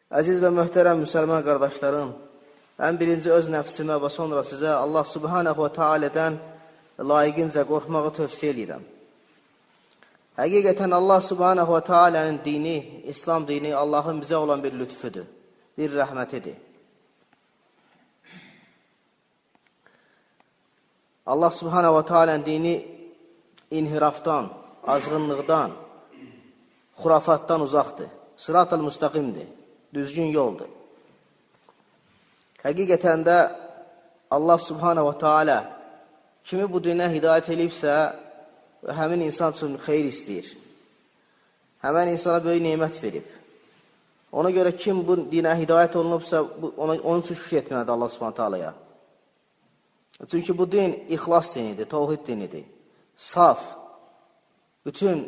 Əziz və möhtərəm müsəlman qardaşlarım, mən birinci öz nəfsimə və sonra sizə Allah subhanahu və teala'dan layiqincə qorxmağı tövsiyə edirəm. Həqiqətən Allah subhanahu və teala'nın dini, İslam dini Allahın bizə olan bir lütfüdür, bir rəhmətidir. Allah subhanahu və teala'nın dini inhirafdan, azğınlıqdan, xurafatdan uzaqdır, sırat-ı müstəqimdir, düzgün yoldur. Həqiqətən də Allah subhanahu və teala kimi bu dinə hidayət edibsə, həmin insan üçün xeyir istəyir. Həmən insana böyük nemət verib. Ona görə kim bu dinə hidayət olunubsa, onun üçün şükür etməlidir Allah subhanahu teala'ya. Çünki bu din ixlas dinidir, tevhid dinidir. Saf, bütün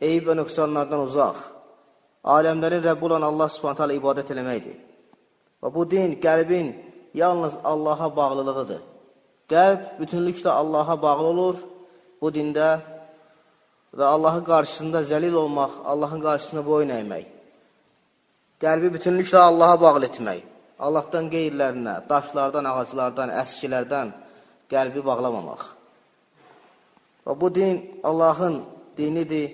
eyib və nöqsanlardan uzaq, aləmlərin Rəbbi olan Allah subhanahu teala ibadət eləməkdir. Və bu din qəlbin yalnız Allaha bağlılığıdır. Qəlb bütünlüklə Allaha bağlı olur bu dində və Allahın qarşısında zəlil olmaq, Allahın qarşısında boyun əymək. Qəlbi bütünlüklə Allaha bağlı etmək. Allahdan qeyirlərinə, daşlardan, ağaclardan, əskilərdən qəlbi bağlamamaq. Və bu din Allahın dinidir,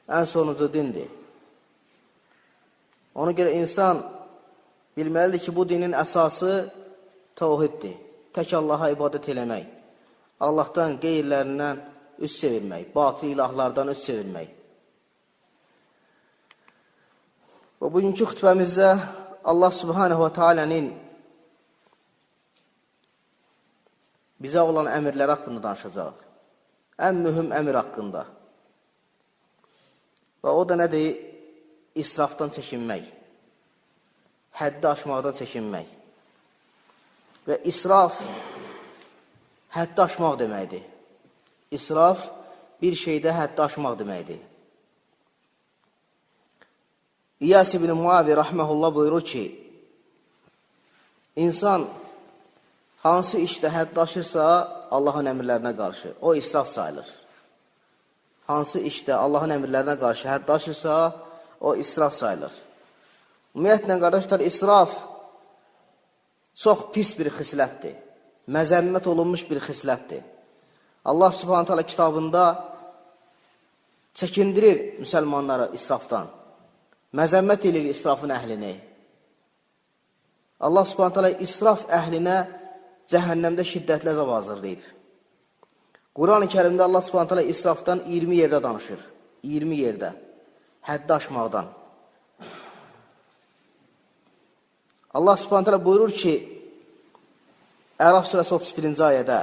ən sonuncu dindir. Ona görə insan bilməlidir ki, bu dinin əsası tevhiddir. Tək Allaha ibadət eləmək, Allahdan qeyirlərindən üst çevirmək, batıl ilahlardan üst çevirmək. Və bugünkü xütbəmizdə Allah subhanahu və teala'nın bizə olan əmirləri haqqında danışacaq. Ən mühüm əmir haqqında. Və o da nədir? İsrafdan çəkinmək. Həddi aşmaqdan çəkinmək. Və israf həddi aşmaq deməkdir. İsraf bir şeydə həddi aşmaq deməkdir. İyas ibn Muavi rahmehullah buyurur ki, insan hansı işdə həddi aşırsa Allahın əmrlərinə qarşı, o israf sayılır. Hansı işdə Allahın əmrlərinə qarşı həddi aşırsa, o israf sayılır. Ümumiyyətlə, qardaşlar, israf çox pis bir xislətdir. Məzəmmət olunmuş bir xislətdir. Allah subhanahu teala kitabında çəkindirir müsəlmanları israfdan. Məzəmmət edir israfın əhlini. Allah subhanahu teala israf əhlinə cəhənnəmdə şiddətli əzab hazırlayıb. Quran-ı Kərimdə Allah subhanahu teala israfdan 20 yerdə danışır. 20 yerdə. Həddi aşmaqdan. Allah subhanahu teala buyurur ki, Əraf surəsi 31-ci ayədə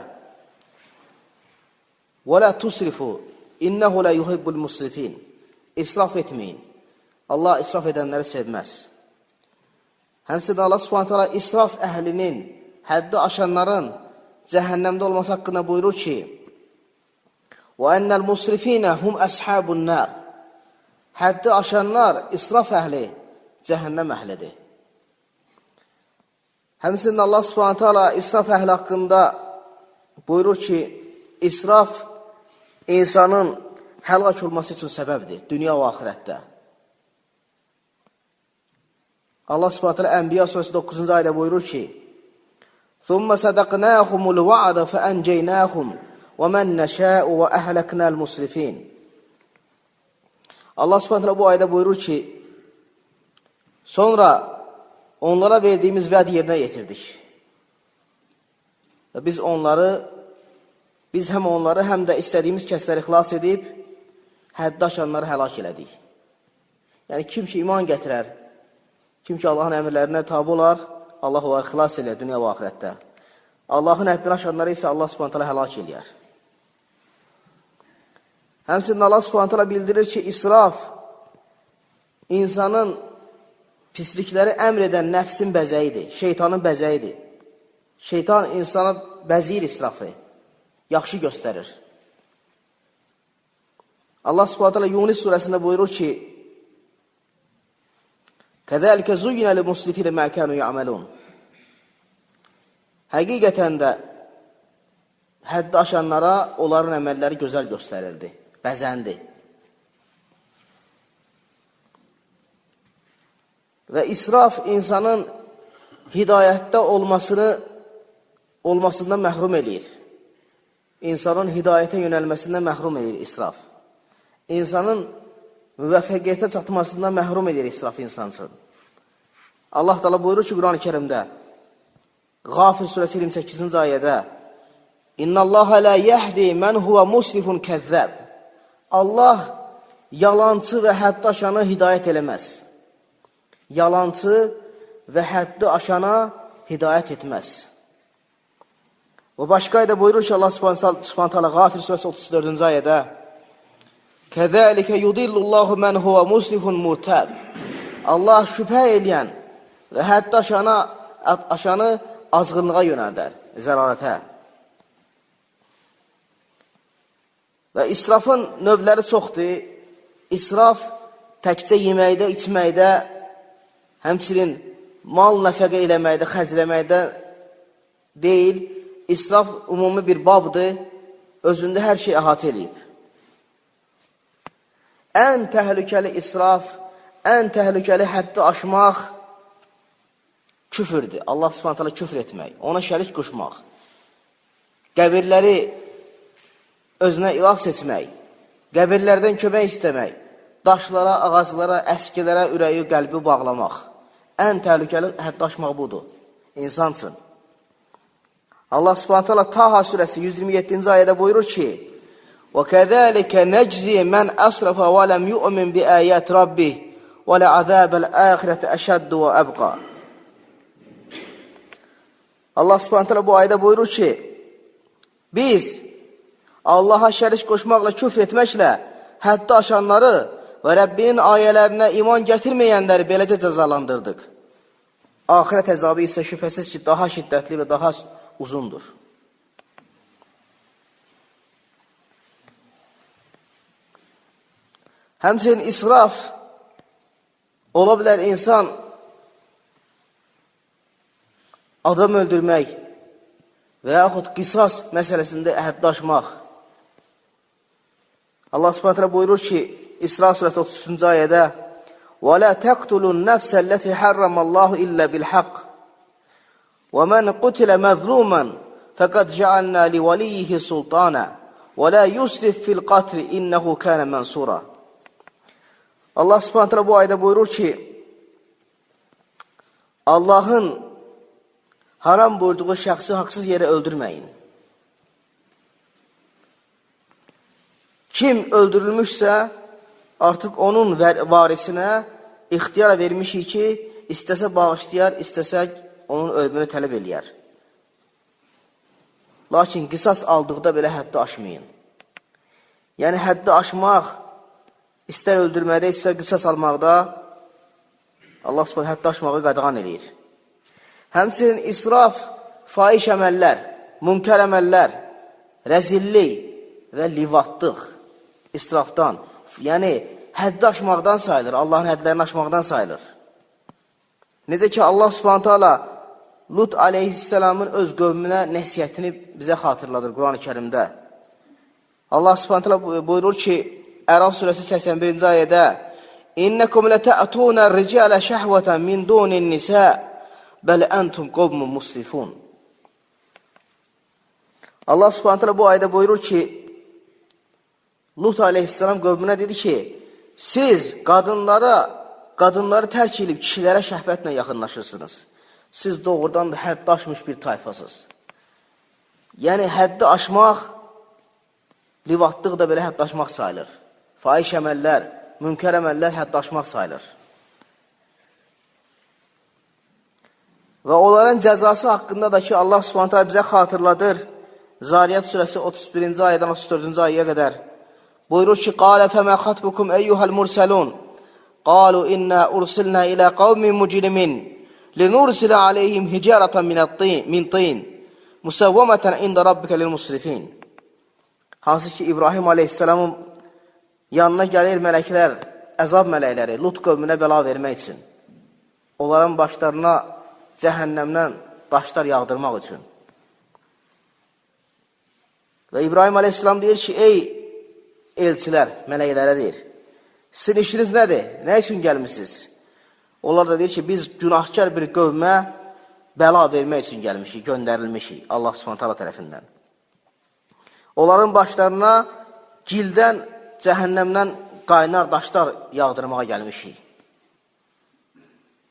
وَلَا تُسْرِفُوا إِنَّهُ لَا يُحِبُّ الْمُسْرِفِينَ İsraf etməyin. Allah israf edənləri sevməz. Həmçinin Allah subhanahu teala israf əhlinin, həddi aşanların cəhənnəmdə olması haqqında buyurur ki وَأَنَّ الْمُسْرِفِينَ هُمْ أَصْحَابُ النَّارِ Həddi aşanlar, israf əhli, cəhənnəm əhlidir. Həmçinin Allah subhanahu teala israf əhli haqqında buyurur ki, israf insanın həlak olması üçün səbəbdir, dünya və axirətdə. Allah subhanahu teala Ənbiya surəsi 9-cu ayədə buyurur ki, ثُمَّ صَدَقْنَاهُمُ الْوَعْدَ فَأَنْجَيْنَاهُمْ وَمَنْ نَشَاءُ وَأَهْلَكْنَا الْمُسْرِفِينَ Allah subhanahu teala bu ayədə buyurur ki, sonra onlara verdiyimiz vəd yerinə yetirdik. Və biz həm onları, həm də istədiyimiz kəsləri xilas edib, həddi aşanları həlak elədik. Yəni, kim ki iman gətirər, kim ki Allahın əmrlərinə tabi olar, Allah onları xilas elər dünya və axirətdə. Allahın həddini aşanları isə Allah subhanahu teala həlak eləyər. Həmçinin Allah subhanahu teala bildirir ki, israf insanın pislikləri əmr edən nəfsin bəzəyidir, şeytanın bəzəyidir. Şeytan insana bəziyir israfı, yaxşı göstərir. Allah subhanahu teala Yunus surəsində buyurur ki, كَذَلِكَ زُيِّنَ لِلْمُسْرِفِينَ مَا كَانُوا يَعْمَلُونَ Həqiqətən də həddi aşanlara onların əməlləri gözəl göstərildi, bəzəndi. Və israf insanın hidayətdə olmasından məhrum edir. İnsanın hidayətə yönəlməsindən məhrum edir israf. İnsanın müvəffəqiyyətə çatmasından məhrum edir israf insansın. Allah Teala buyurur ki, Quran-ı Kerimdə, Qafir surəsi 28-ci ayədə, İnnallaha la yəhdi mən huvə musrifun kəzzəb. Allah yalancı və həddi aşanı hidayət eləməz. Yalancı və həddi aşana hidayət etməz. Və başqa ayda buyurur ki, Allah Subhanahu taala Qafir surəsi 34-cü ayədə, Kəzəlikə yudillullahu mən huvə musrifun murtəb. Allah şübhə eləyən və həddi aşanı azğınlığa yönəldər, zəlalətə. Və israfın növləri çoxdur. İsraf təkcə yeməkdə, içməkdə, həmçinin mal nəfəqə eləməkdə, xərcləməkdə deyil. İsraf ümumi bir babdır, özündə hər şey əhatə eləyib. Ən təhlükəli israf, ən təhlükəli həddi aşmaq küfürdür. Allah Subhanahu taala küfr etmək, ona şərik qoşmaq, qəbirləri özünə ilah seçmək, qəbirlərdən kömək istəmək, daşlara, ağaclara, əskilərə ürəyi, qəlbi bağlamaq. Ən təhlükəli həddi aşmaq budur. İnsansın. Allah Subhanahu taala Taha surəsi 127-ci ayədə buyurur ki, وَكَذَٰلِكَ نَجْزِي مَنْ أَسْرَفَ وَلَمْ يُؤْمِنْ بِآيَاتِ رَبِّهِ وَلَعَذَابَ الْآخِرَةِ أَشَدُّ وَأَبْقَى. Allah Subhanahu taala bu ayədə buyurur ki, biz Allaha şərik qoşmaqla, küfr etməklə həddi aşanları və Rəbbinin ayələrinə iman gətirməyənləri beləcə cəzalandırdıq. Axirət əzabı isə şübhəsiz ki, daha şiddətli və daha uzundur. Həmçinin israf ola bilər insan adam öldürmək və yaxud qisas məsələsində həddi aşmaq. Allah Subhanahu taala buyurur ki, İsra surəsi 33-cü ayədə وَلَا تَقْتُلُوا النَّفْسَ الَّتِي حَرَّمَ اللّٰهُ إِلَّا بِالْحَقِّ وَمَنْ قُتِلَ مَظْلُومًا فَقَدْ جَعَلْنَا لِوَلِيِّهِ سُلْطَانًا وَلَا يُسْرِفْ فِي الْقَتْلِ إِنَّهُ كَانَ مَنْصُورًا. Allah Subhanahu taala bu ayədə buyurur ki, Allahın haram buyurduğu şəxsi haqsız yerə öldürməyin. Kim öldürülmüşsə, artıq onun varisinə ixtiyar vermişik ki, istəsə bağışlayar, istəsə onun ölümünü tələb eləyər. Lakin qisas aldıqda belə həddi aşmayın. Yəni, həddi aşmaq, istər öldürmədə, istər qisas almaqda Allah Subhanahu həddi aşmağı qadağan eləyir. Həmçinin israf, faiş əməllər, münkər əməllər, rəzillik və livatlıq israfdan, yəni həddi aşmaqdan sayılır, Allahın hədlərini aşmaqdan sayılır. Necə ki, Allah Subhanahu taala Lut aleyhisselamın öz qövmünə nəsiyyətini bizə xatırladır Quran-ı Kerimdə. Allah Subhanahu taala buyurur ki, Əraf surəsi 81-ci ayədə İnnəkum lətə'tunə ricələ şəhvətən min dunin nisə bəl əntum qovmun musrifun. Allah Subhanahu taala bu ayədə buyurur ki, Lut aleyhisselam qövmünə dedi ki, siz qadınları tərk edib kişilərə şəhvətlə yaxınlaşırsınız. Siz doğrudan da həddi aşmış bir tayfasız. Yəni, həddi aşmaq, livatlıq da belə həddi aşmaq sayılır. Faiş əməllər, münkər əməllər həddi aşmaq sayılır. Və onların cəzası haqqında da ki, Allah Subhanahu taala bizə xatırladır. Zariyat surəsi 31-ci ayədən 34-cü ayəyə qədər buyurur ki, Qalə fəmə xatbukum eyyuhəl mursəlun Qalu innə ursilnə ilə qavmin mücrimin linursilə aleyhim hicaratan min tin musavvamətən ində rabbikə lil musrifin. Hansı ki, İbrahim aleyhisselamın yanına gəlir mələklər, əzab mələkləri, Lut qövmünə bəla vermək üçün. Onların başlarına cəhənnəmdən daşlar yağdırmaq üçün. Və İbrahim aleyhisselam deyir ki, ey elçilər, mələklərə deyir, sizin işiniz nədir? Nə üçün gəlmişsiniz? Onlar da deyir ki, biz günahkar bir qövmə bəla vermək üçün gəlmişik, göndərilmişik Allah Subhanahu taala tərəfindən. Onların başlarına gildən, cəhənnəmdən qaynar daşlar yağdırmağa gəlmişik.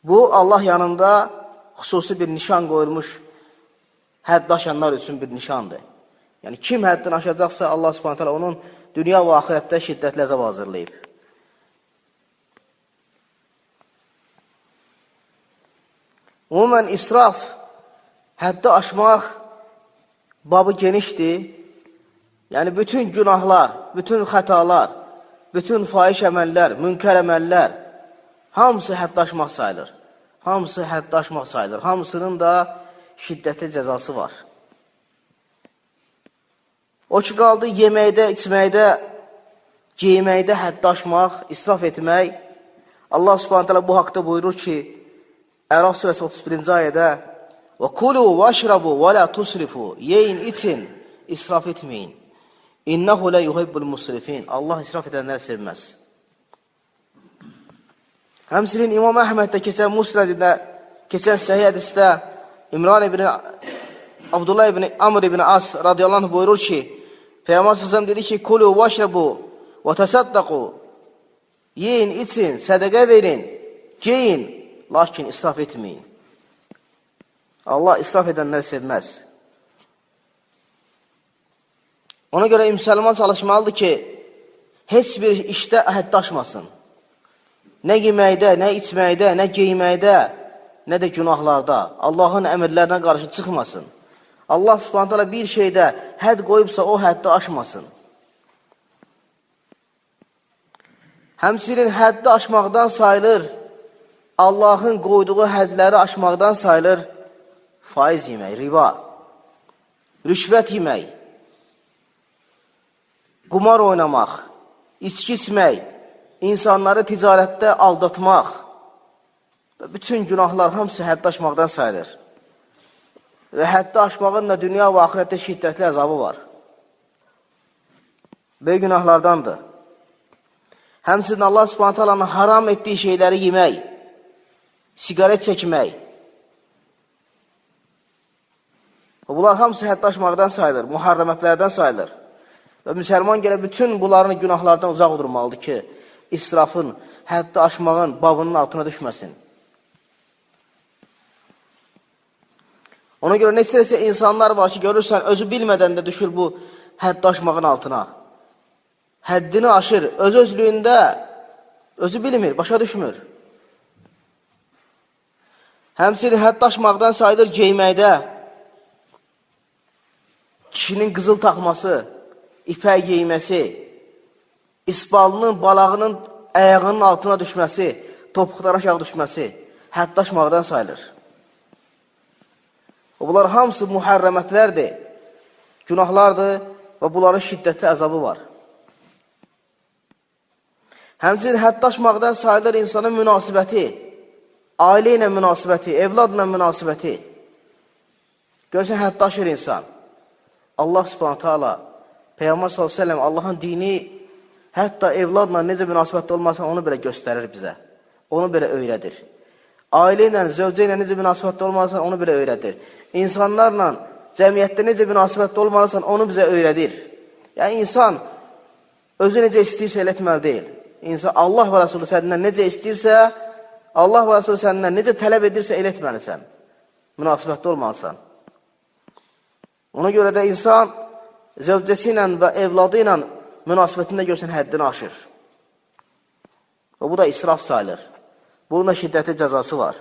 Bu, Allah yanında xüsusi bir nişan qoyulmuş hədd aşanlar üçün bir nişandır. Yəni, kim həddini aşacaqsa, Allah Subhanahu taala onun dünya və axirətdə şiddətli əzab hazırlayıb. Ümumən, israf, həddi aşmaq babı genişdir. Yəni, bütün günahlar, bütün xətalar, bütün fahiş əməllər, münkər əməllər, hamısı həddi aşmaq sayılır. Hamısı həddi aşmaq sayılır. Hamısının da şiddətli cəzası var. O ki, qaldı yeməkdə, içməkdə, giyməkdə həddi aşmaq, israf etmək. Allah Subhanahu taala bu haqda buyurur ki, Əraf surəsi 31-ci ayədə və kulu və aşrabu və la tusrifu, yeyin, için, israf etməyin. İnnehu la yuhibbul musrifin. Allah israf edənləri sevməz. Həmçinin İmam Əhməddə keçən Musnədində, keçən Səhih hədisdə Abdullah ibn Amr ibn As radiyallahu anh buyurur ki, Peyğəmbər sallallahu dedi ki, kulu və aşrabu və təsaddaqu, yeyin, için, sədəqə verin, geyin, lakin israf etməyin. Allah israf edənləri sevməz. Ona görə müsəlman çalışmalıdır ki, heç bir işdə həddi aşmasın. Nə yeməkdə, nə içməkdə, nə geyməkdə, nə də günahlarda, Allahın əmrlərinə qarşı çıxmasın. Allah Subhanahu taala bir şeydə hədd qoyubsa, o həddi aşmasın. Həmçinin həddi aşmaqdan sayılır, Allahın qoyduğu hədləri aşmaqdan sayılır, faiz yemək, riba, rüşvət yemək, qumar oynamaq, içki içmək, insanları ticarətdə aldatmaq və bütün günahlar hamısı həddi aşmaqdan sayılır. Və həddi aşmağın da dünya və axirətdə şiddətli əzabı var. Böyük günahlardandır. Həmçinin Allah Subhanahu taalanın haram etdiyi şeyləri yemək, sigaret çəkmək. Bunlar hamısı həddi aşmaqdan sayılır, muharrəmətlərdən sayılır. Və müsəlman gələ bütün bunların günahlardan uzaq durmalıdır ki, israfın, həddi aşmağın babının altına düşməsin. Ona görə nə istəyirsə insanlar var ki, görürsən, özü bilmədən də düşür bu həddi aşmağın altına. Həddini aşır, öz-özlüyündə özü bilmir, başa düşmür. Həmçinin həddi aşmaqdan sayılır geyməkdə, kişinin qızıl taxması, ipək geyməsi, isbalının, balağının əyağının altına düşməsi, topuqlara aşağı düşməsi, həddi aşmaqdan sayılır. Bunlar hamısı muhərrəmətlərdir, günahlardır və bunların şiddətli əzabı var. Həmçinin həddi aşmaqdan sayılır insanın münasibəti, ailə ilə münasibəti, evladla münasibəti. Görürsən, həddi aşır insan. Allah Subhanahu taala, Peyğəmbər sallallahu əleyhi və səlləm Allahın dini hətta evladla necə münasibətdə olmasa onu belə göstərir bizə. Onu belə öyrədir. Ailə ilə, zövcə ilə necə münasibətdə olmalısan, onu belə öyrədir. İnsanlarla, cəmiyyətdə necə münasibətdə olmalısan, onu bizə öyrədir. Yəni, insan özü necə istəyirsə elə etməli deyil. İnsan Allah və Rasulü səndən necə istəyirsə, Allah və Rasulü səndən necə tələb edirsə elə etməlisən. Münasibətdə olmalısan. Ona görə də insan zövcəsi ilə və evladı ilə münasibətində görsən həddini aşır. Və bu da israf sayılır. Bunun da şiddətli cəzası var.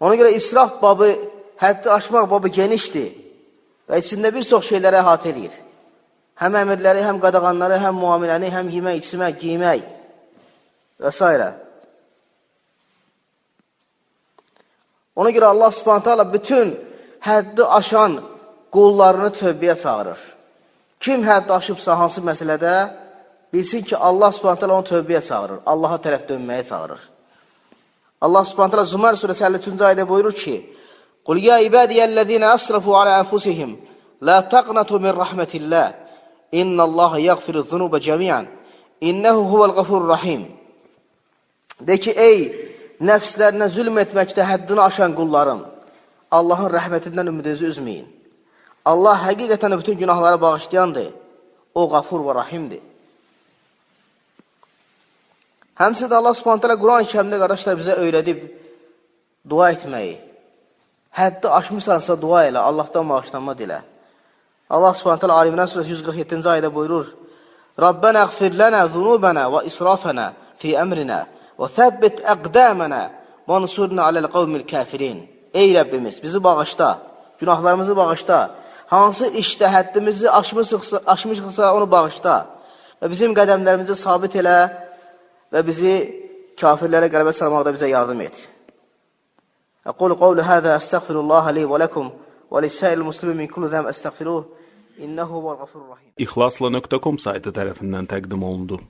Ona görə israf babı, həddi aşmaq babı genişdir və içində bir çox şeyləri əhatə edir. Həm əmirləri, həm qadağanları, həm muamiləni, həm yemək, içmək, giymək və s. Ona görə Allah Subhanahu taala bütün həddi aşan qullarını tövbəyə çağırır. Kim həddi aşıbsa hansı məsələdə, bilsin ki, Allah Subhanahu taala onu tövbəyə çağırır, Allaha tərəf dönməyə çağırır. Allah Subhanahu taala Zumar surəsi 53-cü ayədə buyurur ki, Qul ya ibadiyəl-ləzīnə əsrafu alə ənfusihim, la taqnatu min rəhmətillah, İnnəllaha yəğfiru zunubə cəmiən, İnnəhu huvəl-ğafurur-rahim. De ki, ey nəfslərinə zülm etməkdə həddini aşan qullarım, Allahın rəhmətindən ümidinizi üzməyin. Allah həqiqətən bütün günahları bağışlayandır. O, qafur və rahimdir. Həmçinin Allah Subhanahu taala Quran-ı Kərimdə qardaşlar bizə öyrədib dua etməyi. Həddi aşmışsansa dua elə, Allahdan bağışlanma dilə. Allah Subhanahu taala Ali İmran surəsi 147-ci ayədə buyurur: Rabbana ighfir lana zunubana və israfana fi əmrina və thabbit aqdamana və ansurna aləl qavmil kafirin. Ey Rəbbimiz, bizi bağışla, günahlarımızı bağışla. Hansı işdə həddimizi aşmışıqsa onu bağışla və bizim qədəmlərimizi sabit elə və bizi kafirlərə qələbə salmaqda bizə yardım et. Aqulu qawlu hada astaghfirullah li və lakum və lissairil muslimin min kulli zəm astaghfiruh innehu huvel gafurur rahim. İxlasla.com saytı tərəfindən təqdim olundu.